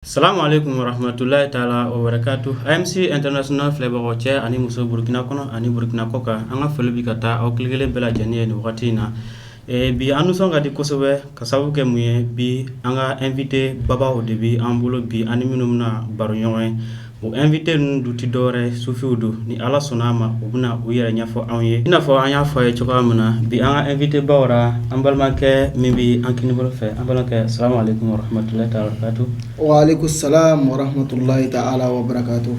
Assalamu alaikum warahmatullahi ta'ala wabarakatuh. AMC International Flavor Watcher ani muso Burkina kono ani Burkina koka anga folo bi kata aw kilgele bela jani ni wakati na bi anu songa di kosobe kasabu ke muye bi anga invité baba o debi ambulo bi ani minumna baro nyoy o invité ndu ti dore sufiudu ni ala sonama obuna o yere nyafo anye ina fo anya fo e choko amuna bi anga invité bawra ambalma ke mimbi ankini bolo fe ambalma ke assalamu alaikum warahmatullahi ta'ala wabarakatuh. Wa alaikum salam wa rahmatullahi ta'ala wa barakatuh.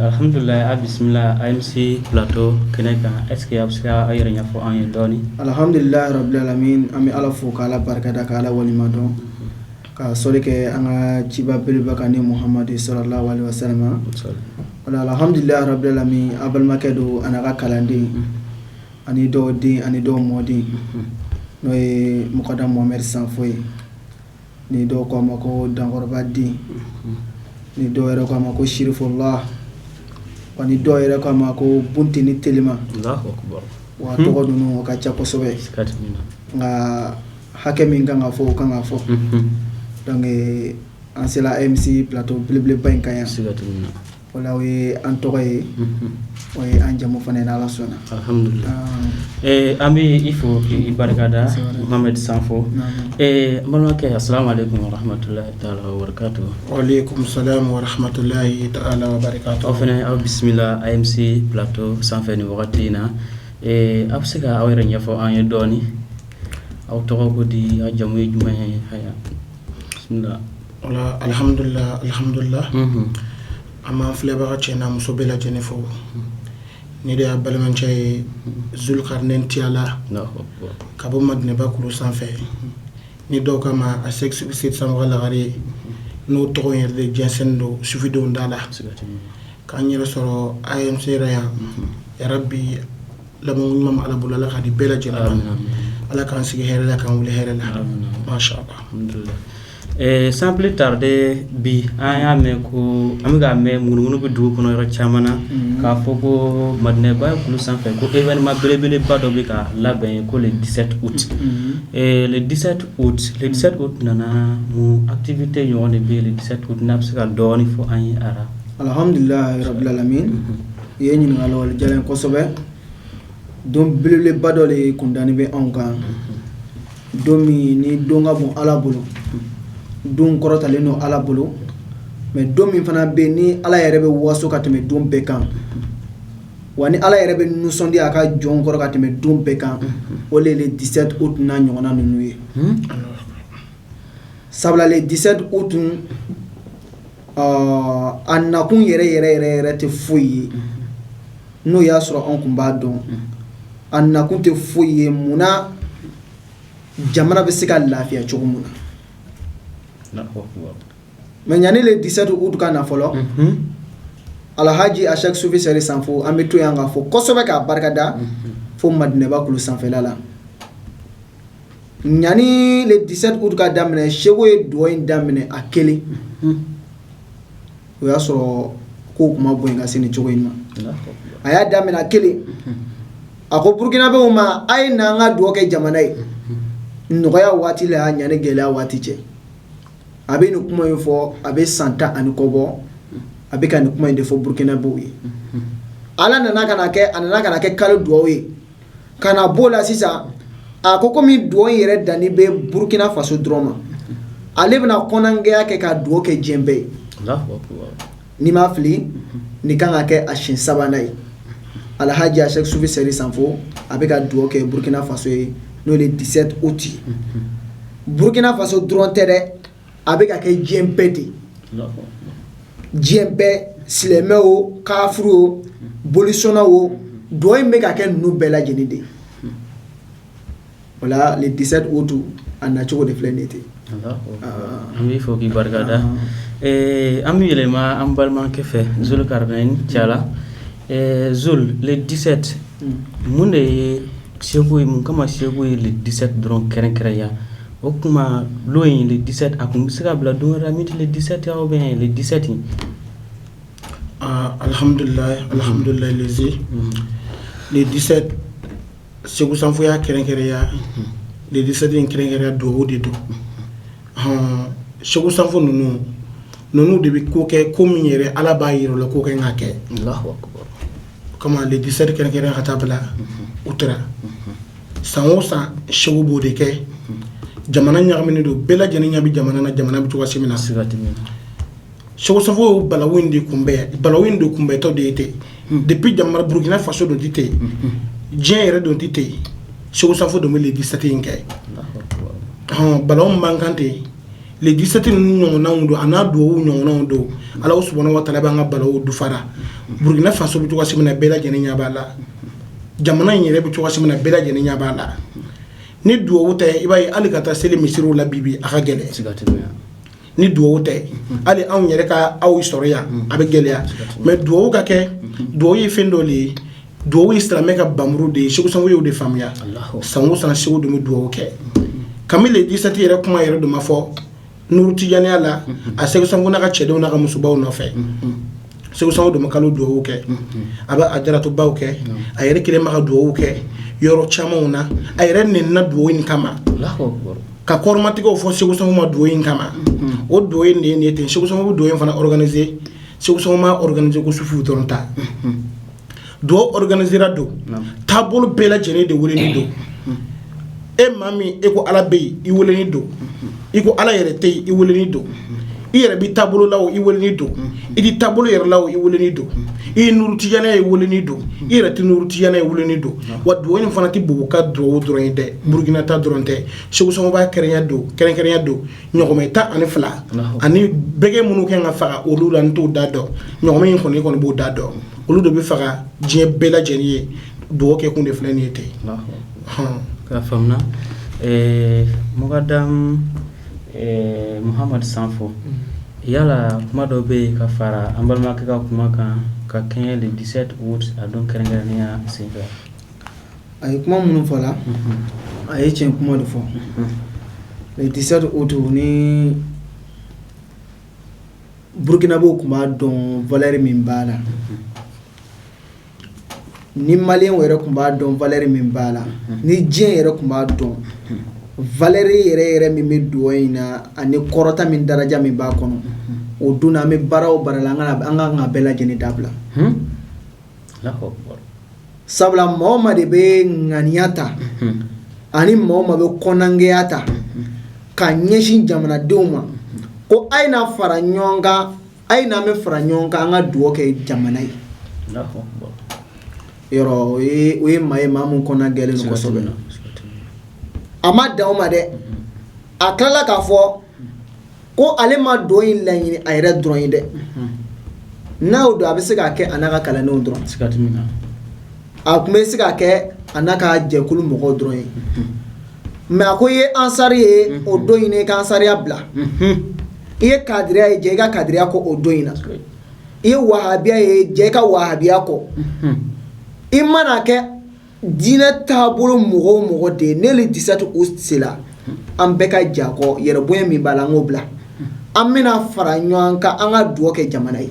Alhamdulillah, bismillah, AMC Plateau, Keneka, est-ce que abska ayre nyafo anye doni? Alhamdulillah rabbil alamin, ami ala fo kala barakada kala walimado. Ka sori ke anga ciba bel bakani Muhammad sallallahu alaihi wasallam. Wala alhamdulillah rabbil alamin, abal makedo anaka kalandi. Ani do di ani do modi. Noy mukadam Muhammad Sanfoy. Ni do ko mako dangorba di. Ni do ere ko mako Shirifullah. Wani do ere ko mako bunti ni telima. Allahu akbar. Wa to ko dunu ka cha ko sobe. Nga hakemi nga fo kanga fo. Donc ansela MC Plateau bleu bankaya. Sigatumina. Wala we antoye. Oui, anjamu fane na la sona. Alhamdulillah. Ami ifo ibarakada Mohamed Sanfo. Malaka assalamu alaikum wa rahmatullahi ta'ala wa barakatuh. Wa alaikum salam wa rahmatullahi ta'ala wa barakatuh. Ofene aw bismillah AMC Plateau sanfeni wakati na absika awere nyafo anye doni aw togo di ajamu juma haya. Bismillah. Wala alhamdulillah. Ama fleba chena musobela jenefo. Ni de abalmanche Zulkarnain tiala kabo madne bakulu sanfé ni do kama a sex visit samwala gari no to yerde jensendo sufido ndala kanyere soro AMC raya ya rabbi lamu mam ala bulala khadi bela jena ala kan sigi herela kan wuli herela ma sha Allah alhamdulillah. Sans plus tarder bi aya me ko amiga me ngunu bi du kono ro chamana ka foko madne ba kulu sanfé ko événement belebele ba do bi ka laben ko le 17 août le 17 août nana mu activité yone bi le 17 août napsika doni fo ayi ara Alhamdulillah rabbil alamin yeni ngalo wal jalen ko sobe dom belebele ba do le kundani be onka domi ni donga bon ala bolo don korotale no ala bolo mais don min fana be ni ala yere be waso ka teme don be kan wani ala yere be nusondi aka jon koro ka teme don be kan o le 17 août na nyona nunu ye sabla le 17 août annakun yere te foyi no ya soro on kumba don annakun te foyi muna jamana be sika lafiya chogumuna mais nyani le 17 août kana folo alhaji ashak sufi seri sanfo ameto yanga fo kosobe ka barkada fo madine ba kulu sanfela la nyani le 17 août ka damne shego e doin damne akele o ya so ko kuma boyinga sini chogo inma aya damne akele ako burkina be uma ay na nga do ke jamanai ngoya wati la nyane gela wati che abe ni kuma yofo abe santa ani kobo abe kan kuma inde fo burkina boye ala nana kana ke kala duowe kana bola sisa akoko mi duo yere dani be burkina faso droma ale bna konange yake ka duo ke jembe ni mafli ni kanga ke ashin sabanai alhaji ashek sufi seri sanfo abe ka duo ke burkina faso no le 17 août burkina faso dron tere avec akay jempeti jempe silemeo kafro bolisona wo doy meka ken nu bela jenide voilà le 17 août anna choko de flenete ami fo ki barkada ami yelema ambalman ke fe Zulkarnain tiala Zul le 17 munde chego mun kama chego le 17 dron kerenkreya okuma loin le 17 akum sika bla don ramit le 17 ya ou bien le 17 alhamdulillah les 17 segu sanfo ya kerenkere ya le 17 in kerenkere do wodi do segu sanfo nunu nonu de bi ko kɛ ko min yɛrɛ ala b'a yira la ko kɛ n ka kɛ Allahu akbar. kama le 17 kɛrɛnkɛrɛn ka taa bila Outra san o san segu b'o de kɛ jamana ɲagaminen don bɛɛ lajɛlen ɲɛ bi jamana na jamana bi cogoya si min na segu safo y'o balawu in de kunbɛtɔ de ye ten depuis jamana Burkina Faso don ti ten diɲɛ yɛrɛ don ti ten segu safo don bɛ le 17 in kɛ balawu min b'an kan ten le 17 ninnu ɲɔgɔnnaw don a n'a duwawu ɲɔgɔnnaw don Ala subhanahu wa ta'ala b'an ka balawu dufara Burkina Faso bi cogoya si min na bɛɛ lajɛlen ɲɛ b'a la jamana in yɛrɛ bi cogoya si min na bɛɛ lajɛlen ɲɛ b'a la ni duwawu tɛ i b'a ye hali ka taa seli misiriw la bibi a ka gɛlɛn ni duwawu tɛ hali anw yɛrɛ ka aw sɔrɔ yan a bɛ gɛlɛya mais duwawu ka kɛ duwawu ye fɛn dɔ de ye duwawu ye silamɛ ka bamuru de ye Segu Sango y'o de faamuya san o san Segu dun bɛ duwawu kɛ kabini le 17 yɛrɛ kuma yɛrɛ dun ma fɔ Nuru Tijaniya la a Segu Sango n'a ka cɛdenw n'a ka musobaw nɔfɛ Segu Sango dun bɛ kalo duwawu kɛ a bɛ a jaratobaw kɛ a yɛrɛ kelen bɛ ka duwawu kɛ yɔrɔ camanw na a yɛrɛ nenina duwawu in kama ka kɔrɔmatigɛw fɔ Segu Sango ma duwawu in kama o duwawu in de ye nin ye ten Segu Sango bɛ duwawu in fana organiser Segu Sango ma organiser ko sufiw dɔrɔn ta duwawu organisera don taabolo bɛɛ lajɛlen de weleni don e maa min e ko ala bɛ yen i weleni don i ko ala yɛrɛ tɛ yen i weleni don i yɛrɛ bi taabolo la o i weleni don i di taabolo yɛrɛ la o i weleni don i ye Nuru Tijaniya ye weleni don i yɛrɛ tɛ Nuru Tijaniya ye weleni don wa duwawu in fana tɛ Bobo ka duwawu dɔrɔn ye dɛ Burkina ta dɔrɔn tɛ Segu Sango b'a kɛrɛnkɛrɛnya don ɲɔgɔmɛ 12 ani bɛgɛ minnu kɛ ka faga olu la n t'o da dɔn ɲɔgɔmɛ in kɔni b'o da dɔn olu de bɛ faga diɲɛ bɛɛ lajɛlen ye duwawu kɛ kun de filɛ nin ye ten ka faamuya Mogadam Muhammad Sanfo yala kuma dɔ bɛ yen ka fara an balimakɛ ka kuma kan ka kɛɲɛ le 17 août a don kɛrɛnkɛrɛnnenya senfɛ a ye kuma minnu fɔ la a ye tiɲɛ kuma de fɔ le 17 août ni Burkinabew tun b'a dɔn valeur min b'a la ni maliyɛnw yɛrɛ tun b'a dɔn valeur min b'a la ni diɲɛ yɛrɛ tun b'a dɔn valeur yɛrɛ min bɛ duwawu in na ani kɔrɔta min daraja min b'a kɔnɔ o don an bɛ baara o baara la an ka bɛɛ lajɛlen dabila sabula maa o maa de bɛ ŋaniya ta ani maa o maa bɛ kɔnangɛya ta ka ɲɛsin jamanadenw ma ko a ye na fara ɲɔgɔn kan a ye n'an bɛ fara ɲɔgɔn kan an ka duwawu kɛ jamana ye yɔrɔ o ye maa ye maa mun kɔnɔ gɛlɛn don kosɛbɛ a ma dan o ma dɛ a tilala k'a fɔ ko ale ma duwawu in laɲini a yɛrɛ dɔrɔn ye dɛ n'a y'o don a bɛ se k'a kɛ a n'a ka kalandenw dɔrɔn a tun bɛ se k'a kɛ a n'a ka jɛkulu mɔgɔw dɔrɔn ye mais a ko i ye ansari ye o don in na i ka ansariya bila i ye kadiriya ye jɛ i ka kadiriya kɔ o don in na i ye wahabiya ye jɛ i ka wahabiya kɔ i mana kɛ diinɛ taabolo mɔgɔ o mɔgɔ de ye ne le 17 août sera an bɛɛ ka jɛ a kɔ yɛrɛ bonya min b'a la an k'o bila an bɛna fara ɲɔgɔn kan an ka duwawu kɛ jamana ye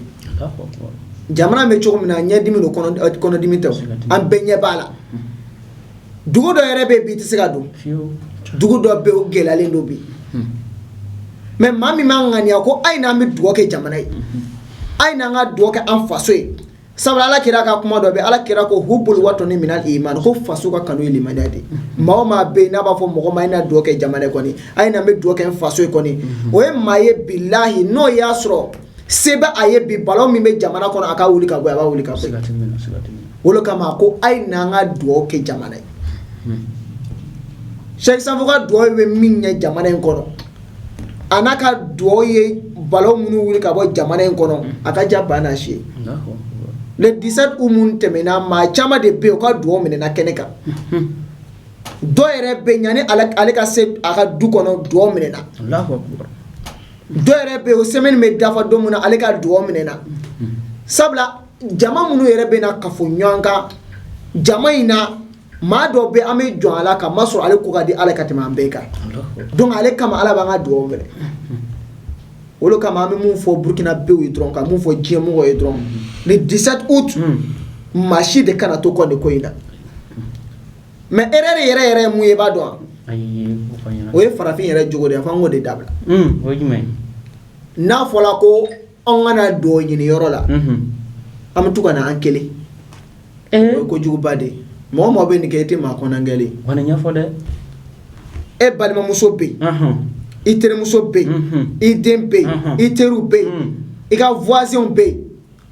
jamana bɛ cogo min na ɲɛdimi don kɔnɔdimi tɛ an bɛɛ ɲɛ b'a la dugu dɔ yɛrɛ bɛ yen bi i tɛ se ka don dugu dɔ bɛ yen o gɛlɛyalen don bi mais maa min b'a ŋaniya ko a ye n'an bɛ duwawu kɛ jamana ye a ye n'an ka duwawu kɛ an faso ye sabula ala kira ka kuma dɔ bɛ ala kira ko hubul watani minal iman ko faso ka kanu ye limaniya de maa o maa bɛ yen n'a b'a fɔ mɔgɔ ma a ye na duwawu kɛ jamana ye kɔni a ye n'an bɛ duwawu kɛ an faso ye kɔni o ye maa ye bilahi n'o y'a sɔrɔ se bɛ a ye bi balawu min bɛ jamana kɔnɔ a ka wuli ka bɔ a b'a wuli ka bɔ o de kama ko a ye n'an ka duwawu kɛ jamana ye Sheikh Sanfo ka duwawu bɛ min ɲɛ jamana in kɔnɔ a n'a ka duwawu ye balawu minnu wuli ka bɔ jamana in kɔnɔ a ka ja ba n'a si ye le 17 août mun tɛmɛna maa caman de bɛ yen u ka duwawu minɛna kɛnɛ kan dɔ yɛrɛ bɛ yen yanni ale ka se a ka du kɔnɔ duwawu minɛna dɔ yɛrɛ bɛ yen o semaine bɛ dafa don min na ale ka duwawu minɛna sabula jama minnu yɛrɛ bɛ na kafo ɲɔgɔn kan jama in na maa dɔ bɛ an bɛ jɔn a la ka masɔrɔ ale ko ka di ala ka tɛmɛ an bɛɛ kan donc ale kama ala b'an ka duwawu minɛ olu kama an bɛ mun fɔ Burkina bew ye dɔrɔn ka mun fɔ diɲɛ mɔgɔw ye dɔrɔn le 17 août maa si de kana to kɔ nin ko in na mais erreur yɛrɛ ye mun ye i b'a dɔn wa o ye farafin yɛrɛ jogo de ye f'an k'o de dabila o ye jumɛn n'a fɔla ko an kana do ɲini yɔrɔ la an bɛ to ka na an kelen o ye kojuguba de mɔgɔ mɔgɔ bɛ nin kɛ i tɛ maa kɔnɔngɛlen wani ɲɛfɔ dɛ e balimamuso bɛ yen i terimuso bɛ yen i den bɛ yen i teriw bɛ yen i ka voisinw bɛ yen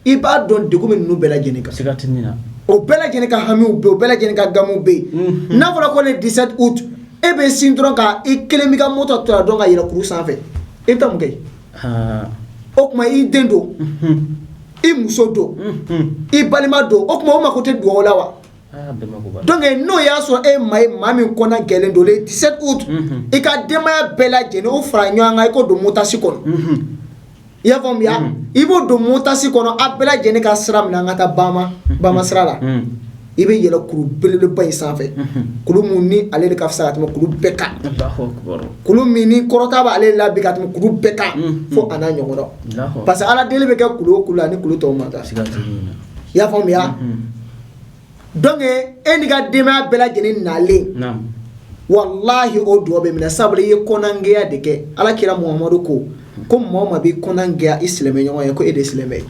i b'a dɔn degun bɛ ninnu bɛɛ lajɛlen kan siga tɛ min na o bɛɛ lajɛlen ka hamiw bɛ yen o bɛɛ lajɛlen ka gamuw bɛ yen n'a fɔra ko le 17 août e bɛ sin dɔrɔn ka i kelen b'i ka moto tora dɔrɔn ka yɛlɛ kuru sanfɛ i bɛ taa mun kɛ o tuma i den don i muso don i balima don o tuma o mako tɛ dugawu la wa donc n'o y'a sɔrɔ e maa min kɔnɔ gɛlɛn don le 17 août i ka denbaya bɛɛ lajɛlen o fara ɲɔgɔn kan i ko don motasi kɔnɔ i y'a faamuya i b'o don motasi kɔnɔ a bɛɛ lajɛlen ka sira minɛ an ka taa bama sira la i bɛ yɛlɛ kuru belebeleba in sanfɛ kulu mun ni ale de ka fisa ka tɛmɛ kulu bɛɛ kan kulu min ni kɔrɔta b'ale la bi ka tɛmɛ kulu bɛɛ kan fo a n'a ɲɔgɔn dɔn parce que ala deli bɛ kɛ kulu o kulu la ni kulu tɔw ma taa i y'a faamuya donc e ni ka denbaya bɛɛ lajɛlen nalen wallahi o duwawu bɛ minɛ sabula i ye kɔnɔngɛya de kɛ alakira muhamadu ko maa o maa bɛ kɔnɔngɛya i silamɛɲɔgɔn ye ko e de ye silamɛ ye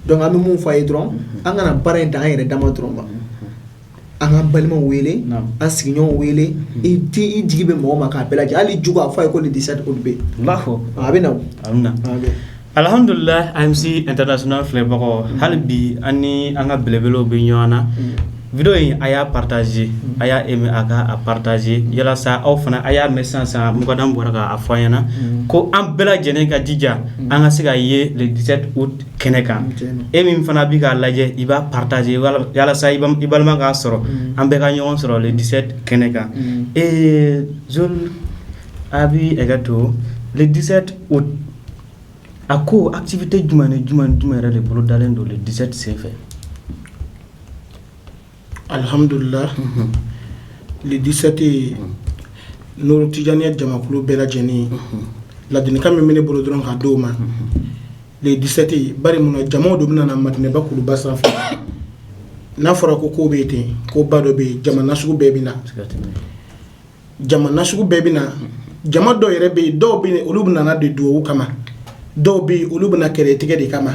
donc an bɛ mun fɔ a ye dɔrɔn an kana baara in ta an yɛrɛ dama dɔrɔn ma an ka balimaw wele an sigiɲɔgɔnw wele i jigi bɛ mɔgɔ ma k'a bɛɛ lajɛ hali jugu a fɔ a ye ko le 17 août bɛ yen a bɛ na alhamdulillah AMC International filɛbagaw hali bi an ni an ka belebelew bɛ ɲɔgɔn na video in a y'a partager a y'a aimer a ka partager yalasa aw fana a y'a mɛn sisan Mukadam bɔra k'a fɔ an ɲɛna ko an bɛɛ lajɛlen ka jija an ka se ka ye le 17 août kɛnɛ kan e min fana bi k'a lajɛ i b'a partager yalasa i balima k'a sɔrɔ an bɛɛ ka ɲɔgɔn sɔrɔ le 17 kɛnɛ kan Zul a bi to le 17 août a ko activité jumɛn ni jumɛn yɛrɛ de bolo dalen don le 17 senfɛ alhamdulillah le 17 Nour Tijaniya jamakulu bɛɛ lajɛlen ladilikan min bɛ ne bolo dɔrɔn ka d'o ma le 17 bari munna jamaw dɔ bɛna na Madinɛba kuluba sanfɛ n'a fɔra ko ko bɛ ten ko ba dɔ bɛ yen jamana sugu bɛɛ bɛ na jamana sugu bɛɛ bɛ na jama dɔw yɛrɛ bɛ yen dɔw bɛ yen olu bɛ na de duwawu kama dɔw bɛ yen olu bɛ na kɛlɛtigɛ de kama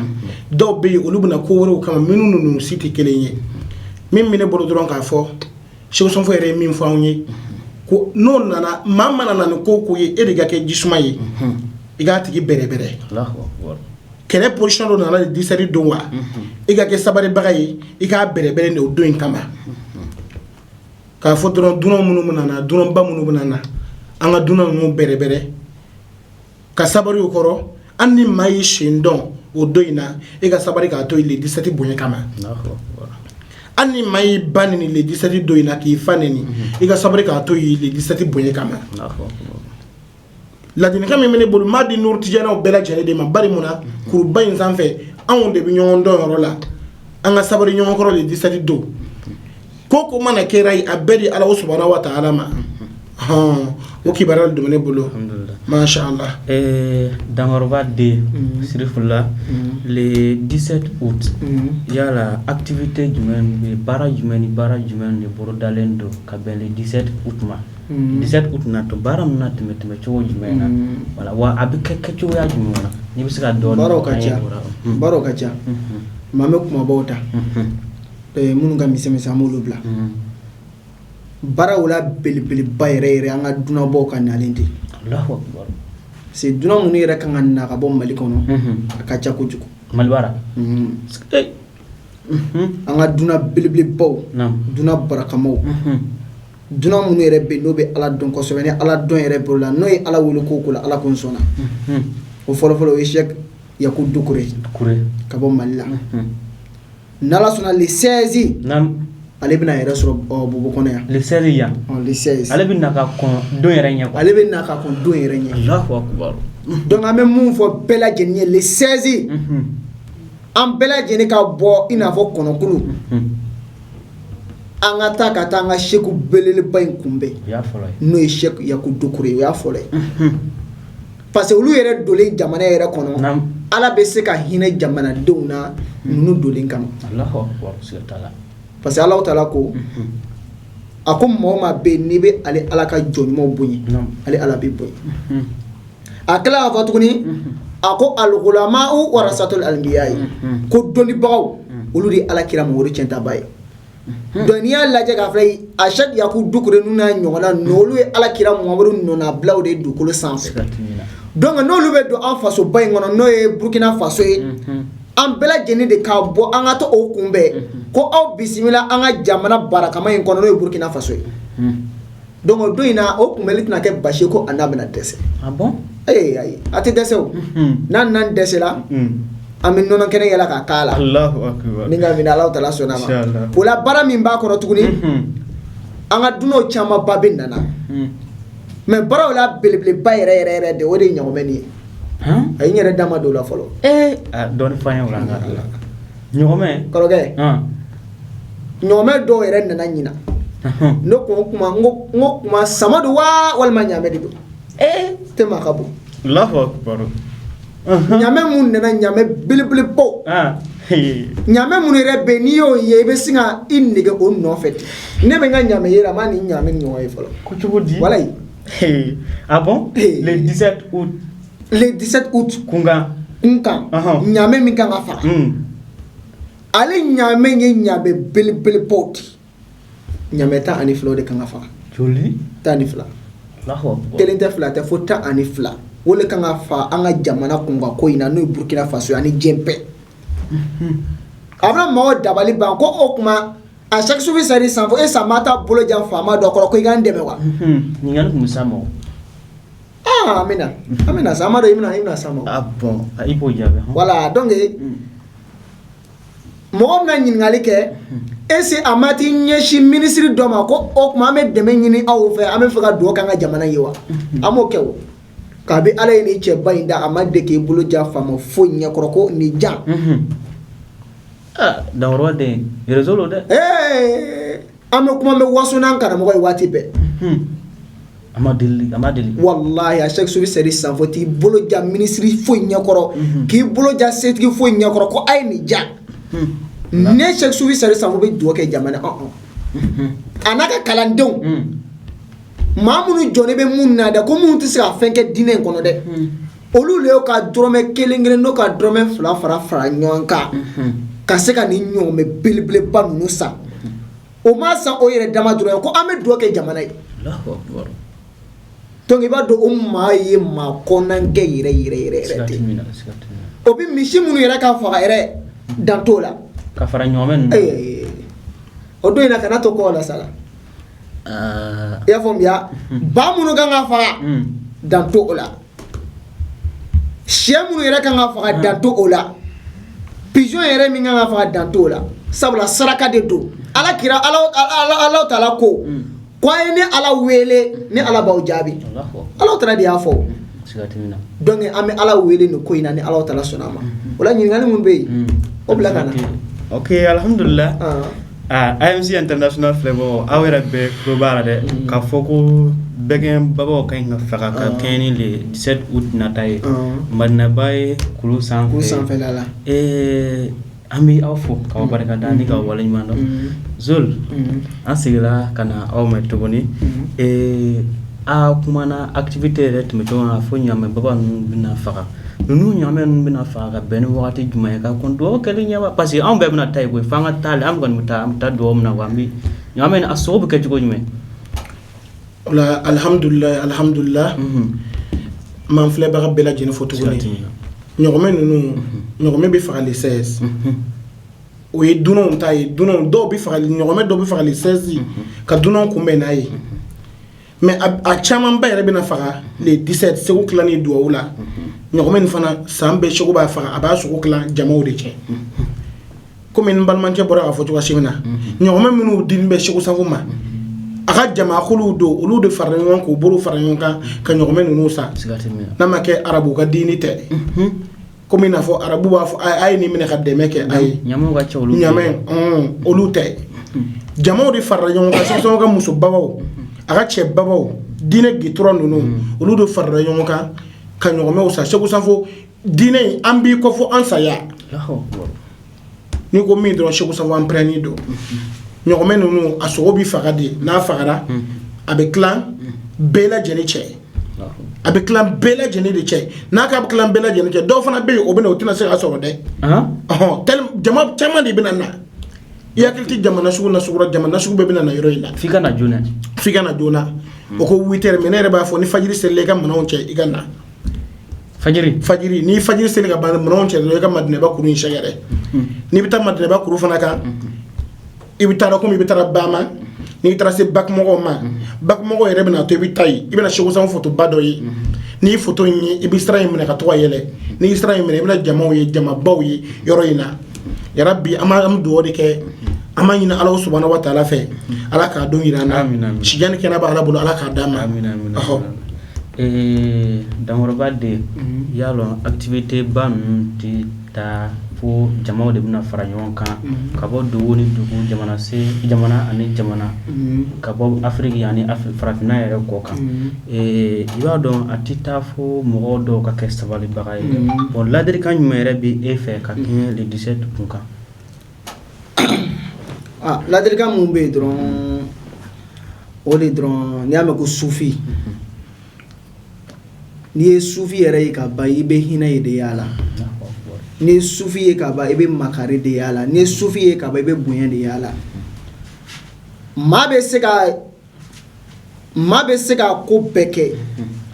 dɔw bɛ yen olu bɛ na ko wɛrɛw kama minnu ninnu si tɛ kelen ye min bɛ ne bolo dɔrɔn k'a fɔ Seku Sɔnfɔ yɛrɛ ye min fɔ anw ye ko n'o nana maa mana na ni ko ye e de ka kɛ jisuma ye i k'a tigi bɛrɛbɛrɛ kɛlɛ position dɔ nana le 17 don wa i ka kɛ sabalibaga ye i k'a bɛrɛbɛrɛ de o don in kama k'a fɔ dɔrɔn dunan minnu bɛ na dunanba minnu bɛ na an ka dunan ninnu bɛrɛbɛrɛ ka sabali o kɔrɔ an ni maa y'i sen dɔn o don in na e ka sabali k'a to le 17 bonya kama an ni maa y'i ba nini le 17 don in na k'i fa nini i ka sabali k'a to le 17 bonya kama ladilikan min bɛ ne bolo maa di Nour Tijaniyaw bɛɛ lajɛlen de ma bari mun na kuruba in sanfɛ anw de bɛ ɲɔgɔn dɔn yɔrɔ la an ka sabali ɲɔgɔn kɔrɔ le 17 don ko mana kɛra ye a bɛɛ di Ala subhanahu wa ta'ala ma o kibaruya de bɛ ne bolo masha Allah Dankɔrɔba den Sirifula le 17 août yala activité jumɛn baara jumɛn de bolo dalen don ka bɛn le 17 août ma 17 août na to baara min na tɛmɛ cogo jumɛn na wala wa a bɛ kɛ cogoya jumɛn na n'i bɛ se ka dɔɔni baaraw ka ca maa bɛ kumabaw ta minnu ka misɛnmisɛn an b'olu bila baaraw la belebeleba yɛrɛ an ka dunanbaw ka nalen tɛ Allahu akbar c'est dunan minnu yɛrɛ kan ka na ka bɔ Mali kɔnɔ a ka ca kojugu Mali baara an ka dunan belebelebaw dunan barakamaw dunan minnu yɛrɛ bɛ n'o bɛ Ala dɔn kosɛbɛ ni Ala dɔn yɛrɛ bolo la n'o ye Ala wele ko la Ala ko sɔnna o fɔlɔfɔlɔ o ye Cheikh Yaku Dukure ka bɔ Mali la n'Ala sɔnna le 16 ale bɛna yɛrɛ sɔrɔ Bobo kɔnɔ yan le 16 yan le 16 ale bɛna ka kɔn don yɛrɛ ɲɛ ale bɛna ka kɔn don yɛrɛ ɲɛ Allahu akbar donc an bɛ mun fɔ bɛɛ lajɛlen ye le 16 an bɛɛ lajɛlen ka bɔ i n'a fɔ kɔnɔkulu an ka taa ka taa an ka seku belebeleba in kunbɛn n'o ye Cheikh Yaku Dukure o y'a fɔlɔ ye parce que olu yɛrɛ dolen jamana yɛrɛ kɔnɔ Ala bɛ se ka hinɛ jamanadenw na ninnu dolen kama Allahu akbar siga t'a la parce que Alahu Taala ko a ko maa o maa bɛ yen n'i bɛ ale Ala ka jɔnɲumanw bonya ale Ala bɛ bonya akla fa tuguni ako al ulama warasatul anbiya ko doni baw olu di ala kira mo wori centa bay doniya laje ka fay a chaque yaku dukure nuna nyongona nolu e ala kira mo wori nona blaw de dukulu sans donc nolu be do en faso bay ngono no e Burkina Faso e an bela jeni de ka bo an ato o kumbe ko aw bisimila an ga jamana barakama en kono no e Burkina Faso e donc do ina o kumelit na ke bashi ko anabna dese ah bon ay ati dese o nan dese la amin nono kene yala ka kala Allahu akbar ninga min Allah taala sonama wala bara min ba ko tuguni anga duno chama babin nana mais bara wala belebele bayere de wodi nyawmeni ay nyere dama do la folo don fayen wala ngala nyome koroge nyome do yere nana nyina no ko kuma ngo kuma samadu wa wal manyame dido tema kabu Allahu akbar nyame mun nana nyame bilibili po nyame mun rebe ni yo ye be singa innige on no fet ne be nga nyame yera mani nyame nyo e folo ko chubudi wala ah bon le 17 août le 17 août kunga nyame mi kan afa ale nyame nye nyabe bilibili pot nyame ta ani flo de kan afa joli ta ani fla Allahu akbar kelente fla ta fota ani fla wole kan afa anga jamana kunga ko ina no Burkina Faso ani jempe abra mo dabali ban ko okuma a chaque souvi sari sanfo e sa mata bolo jam fama do ko igan deme wa ni ngal musamo amina sama do imna sama ah bon ibo jabe voilà donc mo na nyin ngali ke ese amati nyeshi ministry do ma ko okuma me deme nyini awu fe ame fe ga do kan jamana yewa amo kewo kabe ala ni che bayinda amade ke bolo ja fama fo nya koroko ni jam dans roi de réseau de ame kuma me waso nan kana mo wati be amadeli wallahi a chaque service service sans foti bolo ja ministry fo nya koro ki bolo ja setki fo nya koro ko ay ni ja ne chaque service service sans fo be do ke jamana anaka kalandon mamunu jone be munna da ko mun tisi ka fenke dinen kono de olu le ka drome kelengere no ka drome fla fara nyonka ka se ka ni nyome bilbile banu sa o ma sa o yere dama dro ko ame do ke jamana yi Allahu akbar to ngi ba do umma yi ma konan ke yire obi mishi munu yere ka fa yere dantola ka fara nyomen o do ina kana to ko la sala ya fom ya ba munu ga nga fa dantola shemunu yere ka nga fa dantola pigeon yere mi nga fa dantola sabula saraka de do ala kira ala taala ko ko ni ala wele ni ala baw jabi ala taala dia fo donc ame ala wele no ko ina ni ala taala sonama wala nyi ngani mun be o bla kana okay alhamdulillah AMC International Flavor awere be probara de ka foko begen babo kan nga faka ka keni le 17 août nataye madna bay kulu san felala ami awfo ka baraka dani ka wala nyando zul asigla kana awme togoni a kumana activité ret me tona fo nyame baba bina faka nunu nyame bina faka ben wakati juma ka kon do kali nyama parce que am be bina tay ko fanga tal am gon muta do mna wambi nyame na asobu ke jugo nyame la alhamdulillah man fle ba bela jeni photo goni nyogome nunu nyogome bi faka le 16 oui dunon tay dunon do bi faka nyogome do bi faka le 16 ka dunon ko menayi mais a chaman ba yere bina faka le 17 se ko klani do wala nyogome ni fana sambe shoko ba faka aba shoko klan jamaw de che comme une balman ke bora photo wa shimina nyogome munu dinbe shoko sanguma aka jama khulu do ulu de farnyon ko buru farnyon ka nyogome nunu sa na make arabu ka dini te comme ina fo arabu wa fo ay ni mine khadde meke ay nyamo ga chawlu nyame olu te jama de farnyon ka so ka muso babaw aka che babaw dine gitron nunu ulu de farnyon ka nyogome usa shego sanfo dine ambi ko fo ansaya ni ko mi do shego sanfo ampreni do nyogome nunu asogo bi fagadi na fagara avec clan bela jeni che abe clan bela jeni de che na ka clan bela jeni che do fana be o be no tina se aso de tel jama chama de bina na ya kilti jama na sugura jama na sugu be bina na yoro ila fika na jona o ko 8h menere ba fo ni fajiri sele ka mana on che igana fajiri ni fajiri sele ka ba mana on che do ka madne ba kuru shagare ni bita madne ba kuru fana ka ibitara ko mi bitara bama ni tracé bac mogo yere bena to bitai ibena shogo sam photo bado yi ni photo ni ibistra yimne ka to yele ni istra yimne ibena jama yi jama baw yi yoro ina ya rabbi ama am do de ke ama ina allah subhanahu wa ta'ala fe ala ka don irana shigan kena ba ala bulu ala ka dama amin dans de yalo activité ban ti ta fo jamaw de bina fara ɲɔgɔn kan ka bɔ dugu ni dugu jamana ani jamana ka bɔ Afrique ani farafina yɛrɛ kɔ kan i b'a dɔn a ti taa fo mɔgɔ dɔw ka kɛ sabalibaga ye bon ladirikan jumɛn yɛrɛ bi e fɛ ka kɛɲɛ le 17 kun kan ladirikan mun bɛ yen dɔrɔn o de dɔrɔn n'i y'a mɛn ko sufi n'i ye sufi yɛrɛ ye ka ban i bɛ hinɛ ye de y'a la ni sufi ye ka ba i bɛ makari de y'a la ni sufi ye ka ba i bɛ bonya de y'a la maa bɛ se ka ko bɛɛ kɛ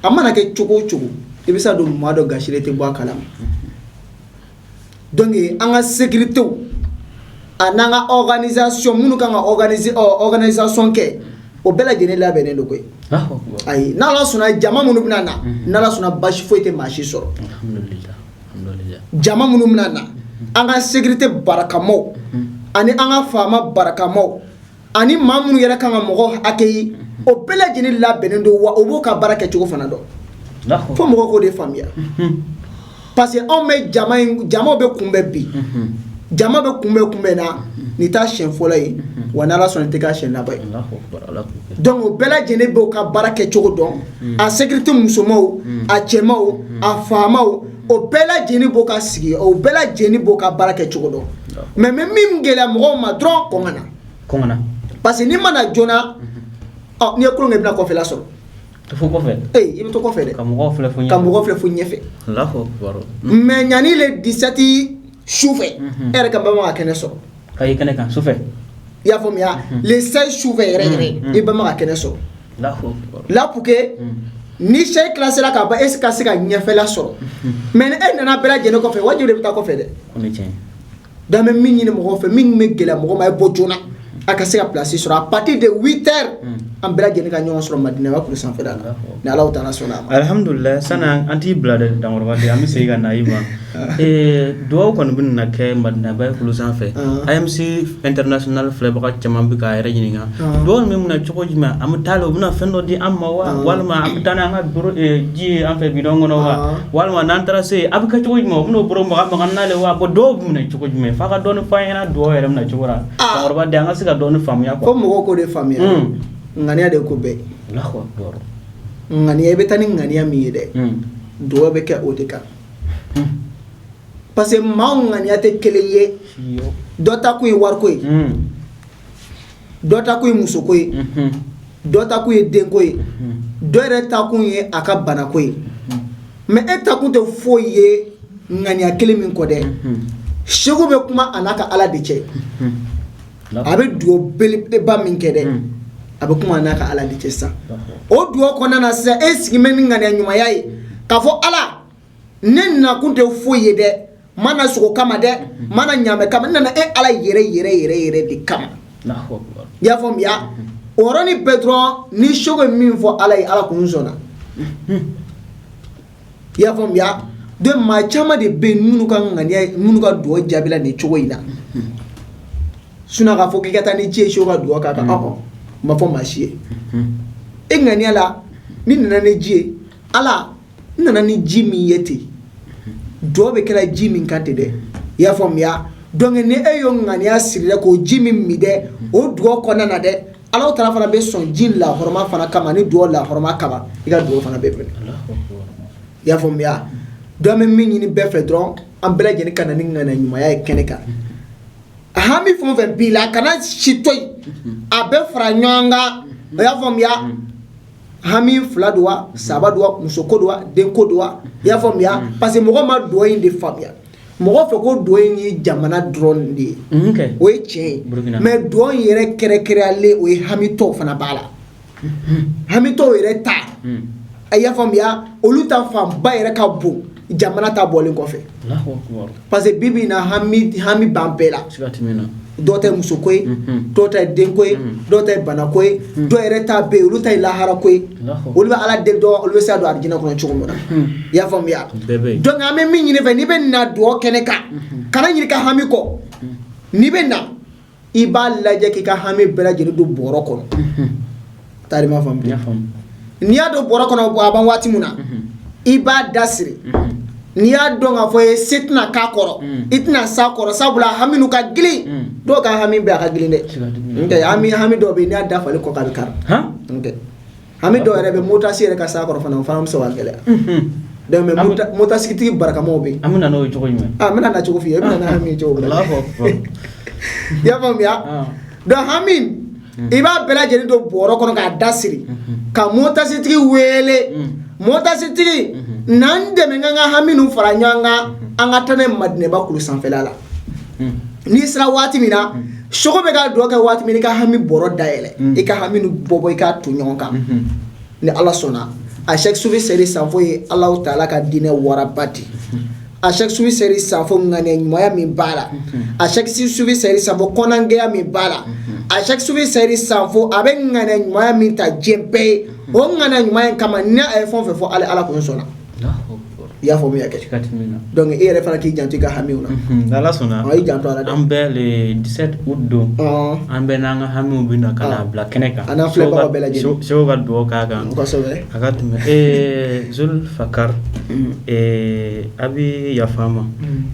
a mana kɛ cogo o cogo i bɛ se ka don maa dɔ gasire tɛ bɔ a kalama donc an ka sécurité a n'an ka organisation minnu kan ka organisation kɛ o bɛɛ lajɛlen labɛnnen don koyi ayi n'ala sɔnna jama minnu bɛna na n'ala sɔnna basi foyi tɛ maa si sɔrɔ jama minnu bɛna na an ka sécurité barakamaw ani an ka faama barakamaw ani maa minnu yɛrɛ kan ka mɔgɔ hakɛ o bɛɛ lajɛlen labɛnnen don wa o b'o ka baara kɛcogo fana dɔn fo mɔgɔ k'o de faamuya parce que anw bɛ jamaw bɛ kunbɛn bi jama bɛ kunbɛn na ni t'a siɲɛ fɔlɔ ye wa n'ala sɔnna i tɛ k'a siɲɛ laban ye donc o bɛɛ lajɛlen b'o ka baara kɛcogo dɔn a sécurité musomanw a cɛmanw a faamaw o bɛɛ lajɛlen b'o ka sigi o bɛɛ lajɛlen b'o ka baara kɛcogo dɔn mais min gɛlɛya mɔgɔw ma dɔrɔn kɔn ka na parce que n'i ma na joona n'i ye kulonkɛ i bɛna kɔfɛla sɔrɔ fo kɔfɛ i bɛ to kɔfɛ dɛ ka mɔgɔw filɛ fo ɲɛfɛ mais ɲani le 17 sufɛ e yɛrɛ ka bama ka kɛnɛ sɔrɔ ka i kɛnɛ kan sufɛ i y'a faamuya le 16 sufɛ yɛrɛ i bama ka kɛnɛ sɔrɔ là pour que ni sɛ classé la ka ban e ka se ka ɲɛfɛla sɔrɔ mais ni e nana bɛɛ lajɛlen kɔfɛ wajibi de bɛ taa kɔfɛ dɛ donc an bɛ min ɲini mɔgɔw fɛ min bɛ gɛlɛya mɔgɔ ma e bɔ joona a ka se ka place sɔrɔ a partir de 8h an bɛɛ lajɛlen ka ɲɔgɔn sɔrɔ Madina ba kulu sanfɛla la ni Alahu taala sɔnna a ma alhamdulillah sana an t'i bila dɛ Dankɔrɔba de an bɛ segin ka na i ma duwawu kɔni bɛ na kɛ Madina ba kulu sanfɛ AMC international filɛbaga caman bɛ k'a yɛrɛ ɲininka duwawu min bɛna cogo jumɛn an bɛ taa la u bɛna fɛn dɔ di an ma wa walima an bɛ taa n'an ka ji ye an fɛ bidɔn kɔnɔ wa walima n'an taara se a bɛ kɛ cogo jumɛn u bɛn'o bɔrɔ maga n'ale wa bon dɔw bɛ minɛ cogo jumɛn f'a ka dɔɔni f'an ɲɛna duwawu yɛrɛ bɛna cogo la Dankɔrɔba de an ka se ka dɔɔni faamuya fo mɔgɔw k'o de faamuya ŋaniya de ko bɛɛ ŋaniya i bɛ taa ni ŋaniya min ye dɛ duwawu bɛ kɛ o de kan parce que maaw ŋaniya tɛ kelen ye dɔ ta kun ye wariko ye dɔ ta kun ye musoko ye dɔ ta kun ye denko ye dɔ yɛrɛ ta kun ye a ka banako ye mais e ta kun tɛ foyi ye ŋaniya kelen min kɔ dɛ seko bɛ kuma a n'a ka ala de cɛ a bɛ duwawu belebeleba min kɛ dɛ a bɛ kuma a n'a ka ala de cɛ sisan o duwawu kɔnɔna na sisan e sigi bɛ ni ŋaniya ɲumanya ye k'a fɔ ala ne nakun tɛ foyi ye dɛ mana sogo kama dɛ mana ɲaamɛ kama ne nana e ala yɛrɛ de kama i y'a faamuya o yɔrɔnin bɛɛ dɔrɔn ni seko ye min fɔ ala ye ala kun sɔnna i y'a faamuya donc maa caman de bɛ yen minnu ka ŋaniya minnu ka duwawu jaabila nin cogo in na sinon k'a fɔ k'i ka taa ni ci ye seko ka duwawu k'a kan ma fɔ maa si ye e ŋaniya la ni nana ni ji ye ala n nana ni ji min ye ten duwawu bɛ kɛra ji min kan ten dɛ i y'a faamuya donc ni e y'o ŋaniya siri dɛ k'o ji min min dɛ o duwawu kɔnɔna na dɛ Alahu taala fana bɛ sɔn ji lahɔrɔma fana kama ni duwawu lahɔrɔma kama i ka duwawu fana bɛ minɛ i y'a faamuya donc an bɛ min ɲini bɛɛ fɛ dɔrɔn an bɛɛ lajɛlen ka na ni ŋaniya ɲumanya ye kɛnɛ kan hami fɛn o fɛn b'i la kana si to yen a bɛ fara ɲɔgɔn kan o y'a faamuya hami fila do wa saba do wa muso ko do wa den ko do wa i y'a faamuya parce que mɔgɔ ma dɔ in de faamuya mɔgɔ fɛ ko dɔ in ye jamana dɔrɔn de ye o ye tiɲɛ ye mais dɔ in yɛrɛ kɛrɛnkɛrɛnyalen o ye hami tɔw fana b'a la hami tɔw yɛrɛ ta i y'a faamuya olu ta fanba yɛrɛ ka bon jamana ta bɔlen kɔfɛ parce que bi bi in na hami b'an bɛɛ la dɔw ta ye muso ko ye dɔw ta ye den ko ye dɔw ta ye bana ko ye dɔw yɛrɛ ta bɛ yen olu ta ye lahara ko ye olu bɛ ala deli dɔn olu bɛ se ka don arijinɛ kɔnɔ cogo min na i y'a faamuya donc an bɛ min ɲini fɛ n'i bɛ na dugawu kɛnɛ kan kana ɲini ka hami kɔ n'i bɛ na i b'a lajɛ k'i ka hami bɛɛ lajɛlen don bɔrɔ kɔnɔ taari ma faamuya n'i y'a don bɔrɔ kɔnɔ a ban waati min na i b'a da siri n'i y'a dɔn k'a fɔ ye se tɛna k'a kɔrɔ i tɛna s'a kɔrɔ sabula hami n'u ka girin dɔw ka hami bɛɛ a ka girin dɛ hami dɔw bɛ yen n'i y'a dafali kɔ k'a bɛ kari hami dɔw yɛrɛ bɛ motasi yɛrɛ ka s'a kɔrɔ fana o fana bɛ se ka gɛlɛya donc mais motasigitigi barakamaw bɛ yen an bɛna n'o ye cogo jumɛn n bɛna na cogo f'i ye i bɛna na hami cogo min na i y'a faamuya donc hami i b'a bɛɛ lajɛlen don bɔrɔ kɔnɔ k'a da siri ka motasitigi wele motasitigi n'an dɛmɛ n ka hami ninnu fara ɲɔgɔn kan an ka taa n'a ye Madinɛba kulu sanfɛla la n'i sera waati min na sogo bɛ ka dugawu kɛ waati min i ka hami bɔrɔ dayɛlɛ i ka hami bɔ i k'a ton ɲɔgɔn kan ni ala sɔnna a chaque subi seri sanfo ye Alahu Taala ka diinɛ waraba di a chaque subi seri sanfo ŋaniya ɲumanya min b'a la a chaque subi seri sanfo kɔnangɛya min b'a la a chaque subi seri sanfo a bɛ ŋaniya ɲumanya min ta diɲɛ bɛɛ ye o ŋaniya ɲumanya in kama ni a ye fɛn o fɛn fɔ ala kun sɔnna i y'a faamuya kɛ donc e yɛrɛ fana k'i janto i ka hamiw na ala sɔnna i janto ala an bɛɛ le 17 août don an bɛɛ n'an ka hamiw bɛ na ka na bila kɛnɛ kan an n'an filɛbagaw bɛɛ lajɛlen sɛw ka dugawu k'a kan kosɛbɛ a ka tɛmɛ Zulfakar a bɛ yafa ma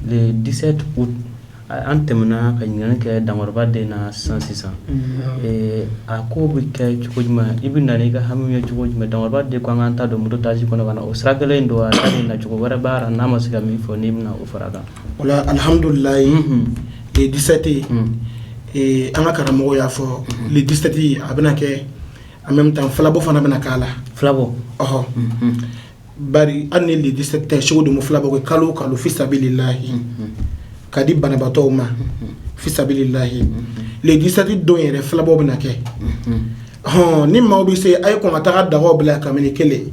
le 17 août an tɛmɛna ka ɲininkali kɛ Dankɔrɔba den na sisan a ko bɛ kɛ cogo jumɛn i bɛ na n'i ka hami ye cogo jumɛn Dankɔrɔba den ko an k'an ta don moto taxi kɔnɔ ka na o sira kelen don a taalen na cogo wɛrɛ b'a la n'a ma se ka min fɔ n'i bɛna o fara kan wala alhamdulilayi le 17 an ka karamɔgɔ y'a fɔ le 17 a bɛna kɛ en même temps filabɔ fana bɛna k'a la filabɔ bari hali ni le 17 tɛ cogo don filabɔ kɛ kalo kalo fi sabilillahi ka di banabaatɔw ma fisabilillahi le 17 don yɛrɛ filabɔ bɛna kɛ ni maaw bɛ se a ye kɔn ka taga dagaw bila kabini kelen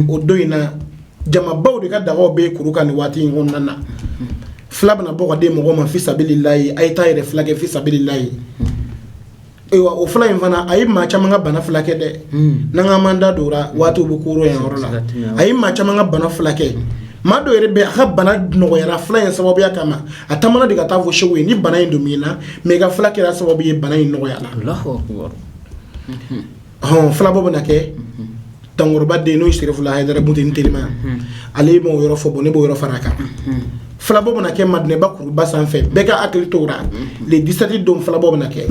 o don in na jamabaw de ka dagaw bɛ kuru kan nin waati in kɔnɔna na fila bɛna bɔ ka di mɔgɔw ma fisabilillahi a ye taa yɛrɛ fila kɛ fisabilillahi o fila in fana a ye maa caman ka bana fila kɛ dɛ n'an ka man da dora waatiw bɛ koro yan yɔrɔ la a ye maa caman ka bana fila kɛ maa dɔ yɛrɛ bɛ a ka bana nɔgɔyara fila in sababuya kama a taamana de ka taa fɔ sɛw ye ni bana in don min na mais i ka fila kɛra sababu ye bana in nɔgɔyara filabɔ bɛna kɛ Dankɔrɔba den n'o ye Serifula Hayidara Bunteni Telima ale m'o yɔrɔ fɔ ne b'o yɔrɔ fara a kan filabɔ bɛna kɛ Madinɛba kuruba sanfɛ bɛɛ ka hakili to o la le 17 don filabɔ bɛna kɛ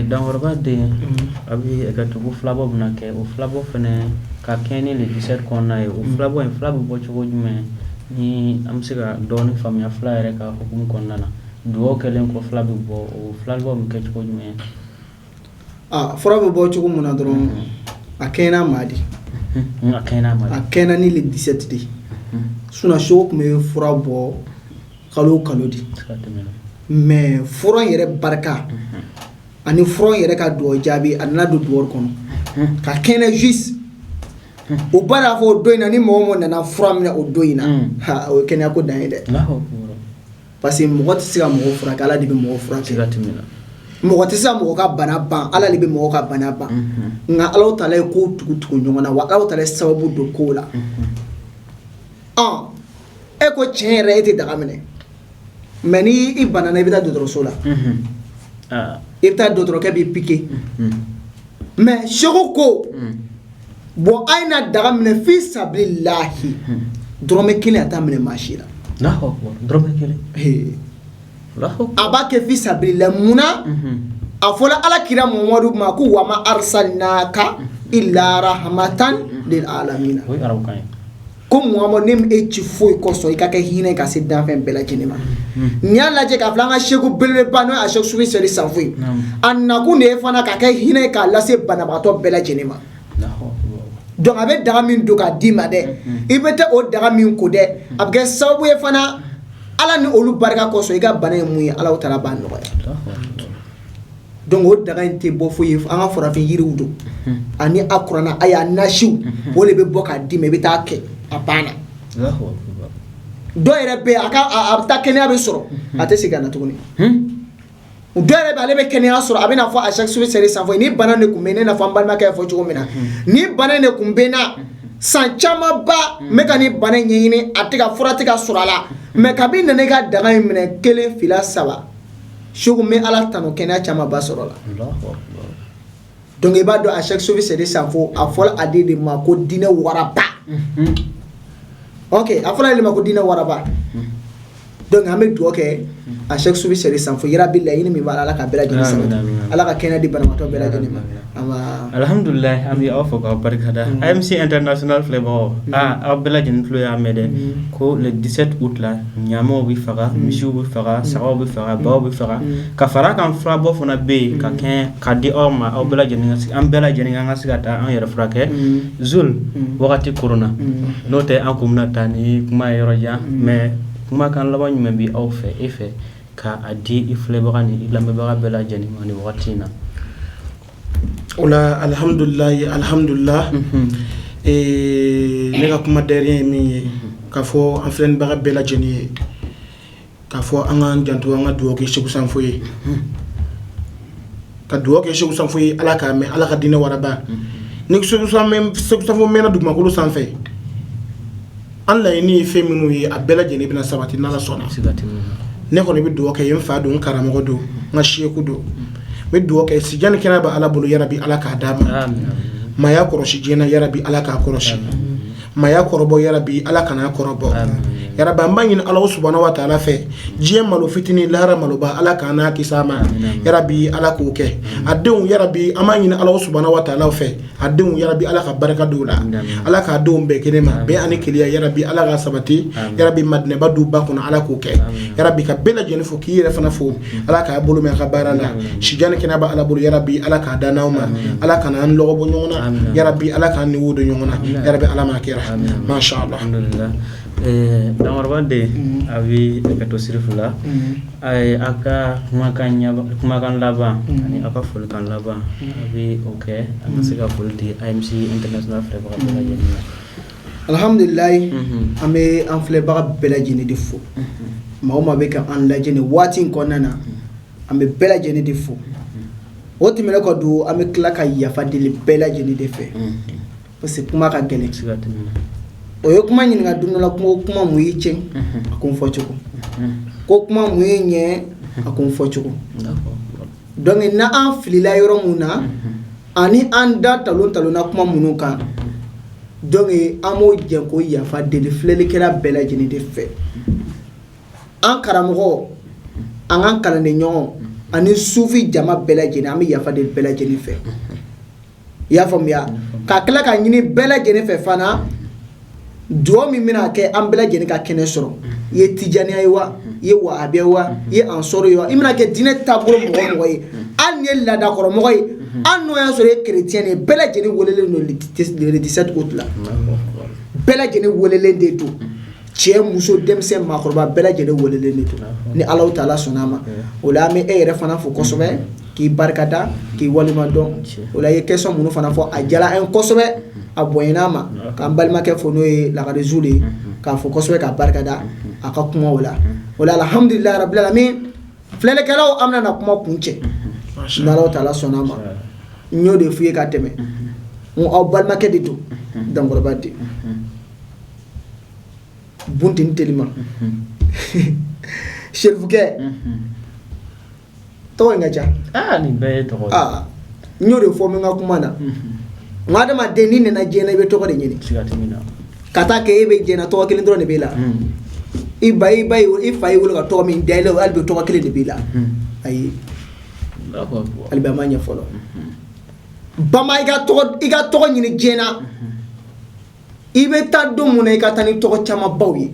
Dankɔrɔba den a bɛ ka tugu filabɔ bɛna kɛ o filabɔ fɛnɛ ka kɛ ni le 17 kɔnɔna ye o filabɔ in fila bɛ bɔ cogo jumɛn ni an bɛ se ka dɔɔni faamuya fila yɛrɛ ka hukumu kɔnɔna na dugawu kɛlen kɔ fila bɛ bɔ o filabɔ bɛ kɛ cogo jumɛn fura bɛ bɔ cogo min na dɔrɔn a kɛɲɛna maa di a kɛɲɛna ni le 17 de sinon sogo tun bɛ fura bɔ kalo o kalo di mais fura in yɛrɛ barika ani fura in yɛrɛ ka dugawu jaabi a nana don dugawu kɔnɔ ka kɛnɛ juste o ba y'a fɔ o don in na ni mɔgɔ o mɔgɔ nana fura minɛ o don in na o ye kɛnɛya ko dan ye dɛ parce que mɔgɔ tɛ se ka mɔgɔ furakɛ ala de bɛ mɔgɔ furakɛ mɔgɔ tɛ se ka mɔgɔ ka bana ban ala de bɛ mɔgɔ ka bana ban nka Alahu Taala ye ko tugu ɲɔgɔn na wa Alahu Taala ye sababu don kow la e ko tiɲɛ yɛrɛ e tɛ daga minɛ mais ni i banana i bɛ taa dɔgɔtɔrɔso la i bɛ taa dɔgɔtɔrɔkɛ b'i piqué mais seko ko bon a ye na daga minɛ fi sabilillahi dɔrɔmɛ kelen a t'a minɛ maa si la dɔrɔmɛ kelen a b'a kɛ fi sabilillahi munna a fɔla alakira Muhamadu ma ko wa ma arsalnaka illa rahmatan lil alamin ko Muhamadu ne e ci foyi kɔsɔn i ka kɛ hinɛ ka se danfɛn bɛɛ lajɛlen ma n'i y'a lajɛ k'a fɔ an ka seku belebeleba n'o ye a seku sufi sɛri sanfo ye a nakun de ye fana ka kɛ hinɛ k'a lase banabagatɔ bɛɛ lajɛlen ma donc a bɛ daga min don k'a d'i ma dɛ i bɛ taa o daga min ko dɛ a bɛ kɛ sababu ye fana ala ni olu barika kosɔn i ka bana ye mun ye ala taala b'a nɔgɔya donc o daga in tɛ bɔ foyi an ka farafin yiriw don ani a kuranna a y'a nasiw o de bɛ bɔ k'a d'i ma i bɛ taa kɛ a banna dɔw yɛrɛ bɛ a bɛ taa kɛnɛya bɛ sɔrɔ a tɛ segin ka na tuguni dɔw yɛrɛ bɛ ale bɛ kɛnɛya sɔrɔ a bɛ na fɔ a chaque semaine sanfɛ ni bana de kun bɛ ne na fɔ an balimakɛ y'a fɔ cogo min na ni bana de kun bɛ na san caman ba n bɛ ka ni bana ɲɛɲini a tɛ ka fura tɛ ka sɔrɔ a la mais kabi nana i ka daga in minɛ 1 2 3 sugu n bɛ ala tanu kɛnɛya caman ba sɔrɔ la donc i b'a dɔn a chaque semaine sanfɛ a fɔra a de ma ko diinɛ waraba ok a fɔra ale ma ko diinɛ waraba donc an bɛ dugawu kɛ a chaque semaine sanfɛ yarabi laɲini min b'a la ala ka bɛɛ lajɛlen sabati ala ka kɛnɛya di banabaatɔ bɛɛ lajɛlen ma alhamdulillah an bɛ aw fɔ k'aw barikada AMC international filɛbagaw aw bɛɛ lajɛlen tulo y'a mɛn dɛ ko le 17 août la ɲaamaw bɛ faga misiw bɛ faga sagaw bɛ faga baw bɛ faga ka fara kan furabɔ fana bɛ yen ka kɛn ka di aw ma aw bɛɛ lajɛlen an bɛɛ lajɛlen kan ka se ka taa an yɛrɛ furakɛ Zul wagati korona n'o tɛ an kun bɛna taa ni kuma ye yɔrɔ jan mais kumakan laban jumɛn bɛ aw fɛ e fɛ ka a di i filɛbaga ni i lamɛnbaga bɛɛ lajɛlen ma ni wagati in na ola alhamdulillah ne ka kuma derrière ye min ye k'a fɔ an filɛbaga bɛɛ lajɛlen ye k'a fɔ an k'an janto an ka dugawu kɛ Segu Sanfo ye ka dugawu kɛ Segu Sanfo ye ala k'a mɛn ala ka diinɛ waraba ni Segu Sanfo mɛnna dugumakolo sanfɛ an laɲini ye fɛn minnu ye a bɛɛ lajɛlen bɛna sabati n'ala sɔnna ne kɔni bɛ dugawu kɛ n fa don n karamɔgɔ don n ka seku don n bɛ dugawu kɛ sijani kɛnɛ bɛ ala bolo yarabi ala k'a d'a ma maaya kɔrɔsi diɲɛna yarabi ala k'a kɔrɔsi maaya kɔrɔbɔ yarabi ala kana kɔrɔbɔ yarabi an b'a ɲini ala subhanahu wa ta'ala fɛ diɲɛ malo fitinin lahara maloba ala k'an kisi a ma yarabi ala k'o kɛ a denw yarabi an b'a ɲini ala subhanahu wa ta'ala fɛ a denw yarabi ala ka barika don la ala k'a denw bɛɛ kɛnɛ ma bɛɛ ani keleya yarabi ala ka sabati yarabi madinɛba du ba kɔnɔ ala k'o kɛ yarabi ka bɛɛ lajɛlen fo k'i yɛrɛ fana fo ala k'a bolo mɛn a ka baara la sijani kɛnɛ bɛ ala bolo yarabi ala k'a da n'aw ma ala kana an lɔgɔ bɔ ɲɔgɔn na yarabi ala k'an ni wo don ɲɔgɔn na yarabi ala m'a kɛra masha Allah Damarba de a bɛ ka to sirifu la a ka kumakan laban ani a ka folikan laban a bɛ o kɛ a ka se ka foli di AMC international filɛbaga bɛɛ lajɛlen ma alhamdulillah an bɛ an filɛbaga bɛɛ lajɛlen de fo maa o maa bɛ ka an lajɛ nin waati in kɔnɔna na an bɛ bɛɛ lajɛlen de fo o tɛmɛnen kɔ don an bɛ tila ka yafa deli bɛɛ lajɛlen de fɛ parce que kuma ka gɛlɛn o ye kuma ɲininka don dɔ la kuma mun y'i tiɲɛ a ko n fɔ cogo ko kuma mun ye ɲɛ a ko n fɔ cogo donc n'an filila yɔrɔ mun na ani an da talonna kuma minnu kan donc an b'o jɛ ko yafa deli filɛlikɛla bɛɛ lajɛlen de fɛ an karamɔgɔ an ka kalanden ɲɔgɔn ani sufi jama bɛɛ lajɛlen an bɛ yafa deli bɛɛ lajɛlen fɛ i y'a faamuya ka tila ka ɲini bɛɛ lajɛlen fɛ fana duwawu min bɛna kɛ an bɛɛ lajɛlen ka kɛnɛ sɔrɔ i ye tijaniya ye wa i ye wahabiya wa i ye ansɔri ye wa i bɛna kɛ diinɛ taabolo mɔgɔ mɔgɔ ye hali ni ye laadakɔrɔmɔgɔ ye hali n'o y'a sɔrɔ i ye chrétien ye bɛɛ lajɛlen welelen don le 17 août la bɛɛ lajɛlen welelen de don cɛ muso denmisɛn maakɔrɔba bɛɛ lajɛlen welelen de don ni Alahu taala sɔnna a ma o la an bɛ e yɛrɛ fana fo kosɛbɛ k'i barikada k'i waleɲumandɔn o la i ye question minnu fana fɔ a diyara an ye kosɛbɛ a bonyana a ma k'an balimakɛ fo n'o ye Lakare Zul ye k'a fɔ kosɛbɛ k'a barikada a ka kuma o la alhamdulilahi rabbil alamin filɛlikɛlaw an bɛna kuma kun cɛ ni Alahu taala sɔnna a ma n y'o de f'i ye ka tɛmɛ n ko aw balimakɛ de don Dankɔrɔba de Buntini Telima Serifukɛ tɔgɔ in ka ca nin bɛɛ ye tɔgɔ n y'o de fɔ min ka kuma na n ko adamaden ni nana diɲɛ na i bɛ tɔgɔ de ɲini ka taa kɛ e bɛ diɲɛ na tɔgɔ kelen dɔrɔn de b'e la i fa y'i wolo ka tɔgɔ min da i la hali bi tɔgɔ kelen de b'e la ayi hali bi an m'a ɲɛ fɔlɔ bama i ka tɔgɔ ɲini diɲɛ na i bɛ taa don mun na i ka taa ni tɔgɔ caman baw ye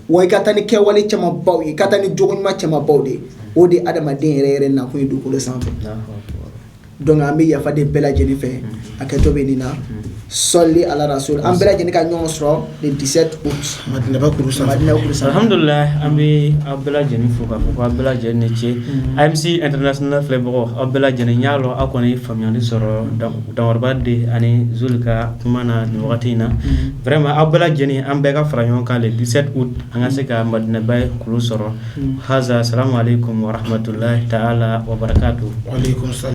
wa i ka taa ni kɛwale caman baw ye i ka taa ni jogo ɲuman caman baw de o de adamaden yɛrɛ nakun ye dugukolo sanfɛ donc an bɛ yafa de bɛɛ lajɛlen fɛ a kɛtɔ bɛ nin na sɔli ala rasul an bɛɛ lajɛlen ka ɲɔgɔn sɔrɔ le 17 août Madinaba kuru sanfɛ. alhamdulillah an bɛ aw bɛɛ lajɛlen fo k'a fɔ ko aw bɛɛ lajɛlen ni ce AMC International filɛbagaw aw bɛɛ lajɛlen y'a lɔ aw kɔni ye faamuyali sɔrɔ Dankɔrɔba de ani Zul ka kuma na nin wagati in na vraiment aw bɛɛ lajɛlen an bɛɛ ka fara ɲɔgɔn kan le 17 août an ka se ka Madinaba kuru sɔrɔ haza salamu alaikum wa rahmatulahi ta'ala wa barakatuh. Wa alaikum salam.